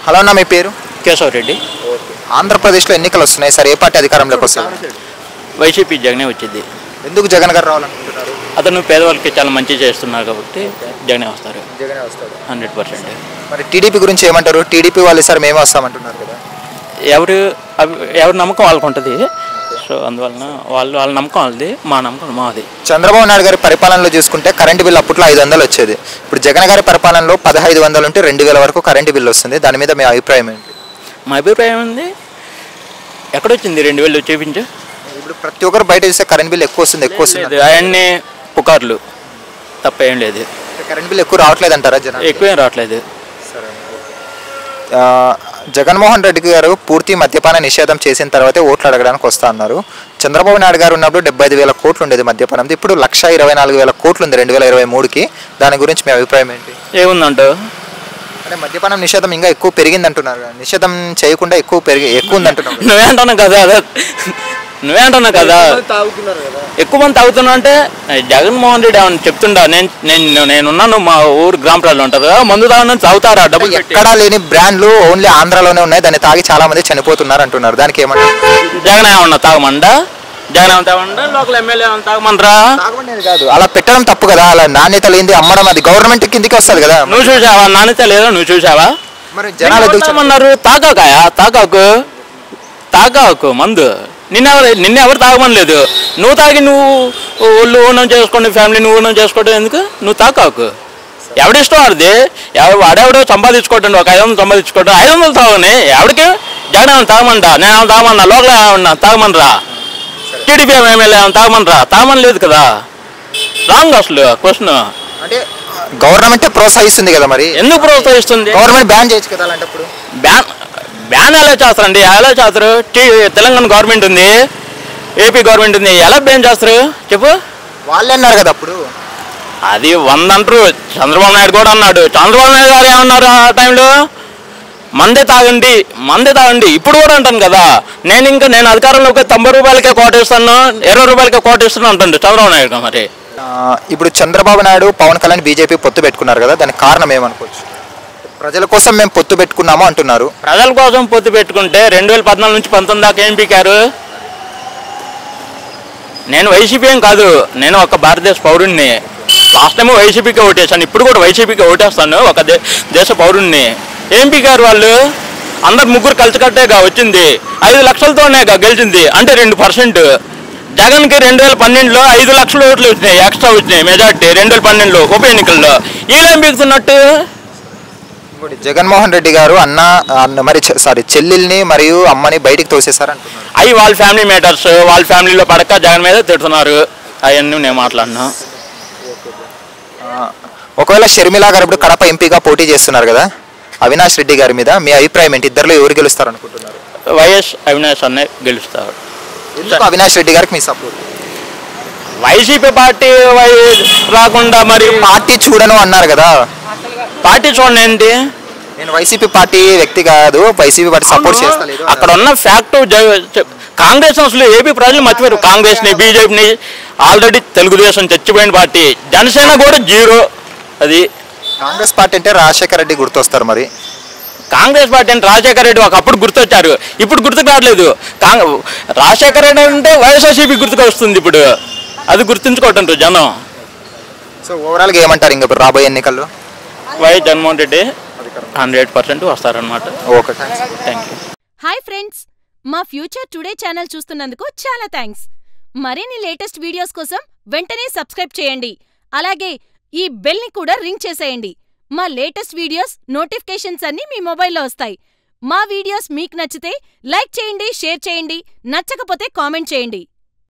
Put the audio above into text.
Hello అన్న, మీ పేరు? కేశవ్ రెడ్డి. ఆంధ్రప్రదేశ్లో ఎన్నికలు వస్తున్నాయి సార్, ఏ పార్టీ అధికారంలోకి వస్తుంది? వైసీపీ జగనే వచ్చింది. ఎందుకు జగన్ గారు రావాలనుకుంటున్నారు? అతను పేదవాళ్ళకి చాలా మంచి చేస్తున్నారు కాబట్టి జగనే వస్తారు. జగనే వస్తాడు 100%. మరి టీడీపీ గురించి ఏమంటారు? టీడీపీ వాళ్ళు సార్ మేమే వస్తామంటున్నారు కదా. ఎవరి నమ్మకం వాళ్ళకు ఉంటుంది. సో అందువలన వాళ్ళ నమ్మకం వాళ్ళది, మా నమ్మకం మాది. చంద్రబాబు నాయుడు గారి పరిపాలనలో చూసుకుంటే కరెంటు బిల్లు అప్పట్లో 500 వచ్చేది. ఇప్పుడు జగన్ గారి పరిపాలనలో 1500 ఉంటే 2000 వరకు కరెంటు బిల్లు వస్తుంది. దాని మీద మీ అభిప్రాయం ఏంటి? మా అభిప్రాయం ఉంది, ఎక్కడొచ్చింది 2000 చూపించు. ఇప్పుడు ప్రతి ఒక్కరు బయట చూస్తే కరెంట్ బిల్ ఎక్కువ వస్తుంది. అవన్నీ పుకార్లు తప్ప ఏం లేదు. కరెంట్ బిల్ ఎక్కువ రావట్లేదు అంటారా? ఎక్కువేం రావట్లేదు. జగన్మోహన్ రెడ్డి గారు పూర్తి మద్యపాన నిషేధం చేసిన తర్వాతే ఓట్లు అడగడానికి వస్తా అన్నారు. చంద్రబాబు నాయుడు గారు ఉన్నప్పుడు 75,000 కోట్లు ఉండేది మద్యపానంది, ఇప్పుడు 1,24,000 కోట్లు ఉంది 2023కి. దాని గురించి మీ అభిప్రాయం ఏంటి? ఏముందంటూ అంటే మద్యపానం నిషేధం ఇంకా ఎక్కువ పెరిగింది అంటున్నారు, నిషేధం చేయకుండా ఎక్కువ ఉంది అంటున్నారు. నువ్వే అంటున్నావు కదా ఎక్కువ మంది తాగుతున్నా అంటే జగన్మోహన్ రెడ్డి ఏమన్నా చెప్తుండా? నేనున్నాను, మా ఊరు గ్రామ ప్రజలు ఉంటారు, మందు తాగని తాగుతారా? డబ్బులు ఎక్కడా లేని బ్రాండ్లు ఓన్లీ ఆంధ్రాలోనే ఉన్నాయి, దాన్ని తాగి చాలా మంది చనిపోతున్నారు అంటున్నారు. దానికి ఏమంటారు? జగన్ ఏమన్నా తాగమండా? జగన్ ఏమన్నా తాగమండా? లోకల్ ఎమ్మెల్యే ఏమన్నా తాగమంటారా? కాదు, అలా పెట్టడం తప్పు కదా. అలా నాణ్యత లేనిది అమ్మడం అది గవర్నమెంట్ కిందికి వస్తుంది కదా. నువ్వు చూసావా నాణ్యత లేదా? నువ్వు చూసావా? మరి జనాలు ఎందుకు తాగాకు మందు నిన్నెవరు తాగమని లేదు. నువ్వు తాగి నువ్వు ఒళ్ళు ఊనం చేసుకోండి, ఫ్యామిలీని ఊనం చేసుకోవడం ఎందుకు? నువ్వు తాగాకు. ఎవడిష్టం వాడిది. వాడెవడో సంపాదించుకోవటండి, ఒక 500 సంపాదించుకోవటం, 500 తాగని ఎవడికి? జగన్ ఏమన్నా తాగమంటా? నేను ఏమన్నా తాగమన్నా? లోకల్ ఏమన్నా తాగమనరా? టీడీపీ ఎమ్మెల్యే ఏమన్నా తాగమనరా? తాగమని లేదు కదా. రాంగ్ అసలు క్వశ్చన్. అంటే గవర్నమెంట్ ప్రోత్సహిస్తుంది కదా, మరి ఎందుకు ప్రోత్సహిస్తుంది? గవర్నమెంట్ బ్యాన్ చేయొచ్చు కదా అలాంటప్పుడు. బ్యాన్ ఎలా చేస్తారండి? ఎలా చేస్తారు? తెలంగాణ గవర్నమెంట్ ఉంది, ఏపీ గవర్నమెంట్ ఉంది, ఎలా బ్యాన్ చేస్తారు చెప్పు? వాళ్ళే అన్నారు కదా అప్పుడు. అది 100 అంటారు. చంద్రబాబు నాయుడు కూడా అన్నాడు. చంద్రబాబు నాయుడు గారు ఏమన్నారు ఆ టైంలో? మందే తాగండి. ఇప్పుడు కూడా అంటాను కదా. నేను అధికారంలోకి 90 రూపాయలకే కోటేస్తాను, 20 రూపాయలకే కోటేస్తాను అంటాడు చంద్రబాబు నాయుడు. మరి ఇప్పుడు చంద్రబాబు నాయుడు, పవన్ కళ్యాణ్ బీజేపీ పొత్తు పెట్టుకున్నారు కదా, దానికి కారణం ఏమనుకోవచ్చు? ప్రజల కోసం మేము పొత్తు పెట్టుకున్నాము అంటున్నారు. ప్రజల కోసం పొత్తు పెట్టుకుంటే 2014 నుంచి 19 దాకా ఏం పీకారు? నేను వైసీపీ ఏం కాదు, నేను ఒక భారతదేశ పౌరుణ్ణి. లాస్ట్ టైం వైసీపీకి ఓటేసాను, ఇప్పుడు కూడా వైసీపీకి ఓటేస్తాను, ఒక దేశ పౌరుణ్ణి. ఏం పీకారు వాళ్ళు? అందరు ముగ్గురు కలిసికట్టేగా వచ్చింది, 5 లక్షలతోనే గెలిచింది, అంటే 2%. జగన్కి 2012లో 5 లక్షల ఓట్లు వచ్చినాయి, ఎక్స్ట్రా వచ్చినాయి మెజార్టీ 2012లో ఉప ఎన్నికల్లో. వీళ్ళేం పీకుతున్నట్టు? జగన్మోహన్ రెడ్డి గారు చెల్లెల్ని మరియు అమ్మని బయటికి తోసేశారంటున్నారు. అవి వాళ్ళ ఫ్యామిలీ మ్యాటర్స్, వాళ్ళ ఫ్యామిలీలో పడక జగన్ మీద తిడుతున్నారు. అవన్నీ నేను మాట్లాడినా. ఒకవేళ షర్మిల గారు ఇప్పుడు కడప ఎంపీగా పోటీ చేస్తున్నారు కదా, అవినాష్ రెడ్డి గారి మీద మీ అభిప్రాయం ఏంటి? ఇద్దరిలో ఎవరు గెలుస్తారు అనుకుంటున్నారు? వైఎస్ అవినాష్ అనే గెలుస్తాడు. అవినాష్ రెడ్డి గారికి మీ సపోర్ట్? వైసీపీ పార్టీ రాకుండా మరి పార్టీ చూడను అన్నారు కదా. పార్టీ చూడండి ఏంటి? నేను వైసీపీ పార్టీ వ్యక్తి కాదు, వైసీపీ పార్టీ సపోర్ట్ చేస్తలేదు. అక్కడ ఉన్న ఫ్యాక్ట్ కాంగ్రెస్ అసలు ఏపీ ప్రజలు మర్చిపోయారు. కాంగ్రెస్ ని, బీజేపీని ఆల్రెడీ తెలుగుదేశం చచ్చిపోయిన పార్టీ. జనసేన కూడా 0. అది కాంగ్రెస్ పార్టీ అంటే రాజశేఖర రెడ్డి గుర్తొస్తారు. మరి కాంగ్రెస్ పార్టీ అంటే రాజశేఖర రెడ్డి ఒకప్పుడు గుర్తొచ్చారు, ఇప్పుడు గుర్తుకు రావట్లేదు. రాజశేఖర రెడ్డి అంటే వైఎస్ఆర్సీపీ గుర్తుకు వస్తుంది ఇప్పుడు. అది గుర్తుంచుకోవటం జనం. సో ఓవరాల్గా ఏమంటారు ఇంకా రాబోయే ఎన్నికల్లో? వైఎస్ జగన్మోహన్ రెడ్డి 100% వస్తారనమాట. Okay, thank you. Hi friends, మా ఫ్యూచర్ టుడే ఛానల్ చూస్తున్నందుకు చాలా థ్యాంక్స్. మరిన్ని లేటెస్ట్ వీడియోస్ కోసం వెంటనే సబ్స్క్రైబ్ చేయండి. అలాగే ఈ బెల్ ని కూడా రింగ్ చేసేయండి. మా లేటెస్ట్ వీడియోస్ నోటిఫికేషన్స్ అన్నీ మీ మొబైల్లో వస్తాయి. మా వీడియోస్ మీకు నచ్చితే లైక్ చేయండి, షేర్ చేయండి, నచ్చకపోతే కామెంట్ చేయండి.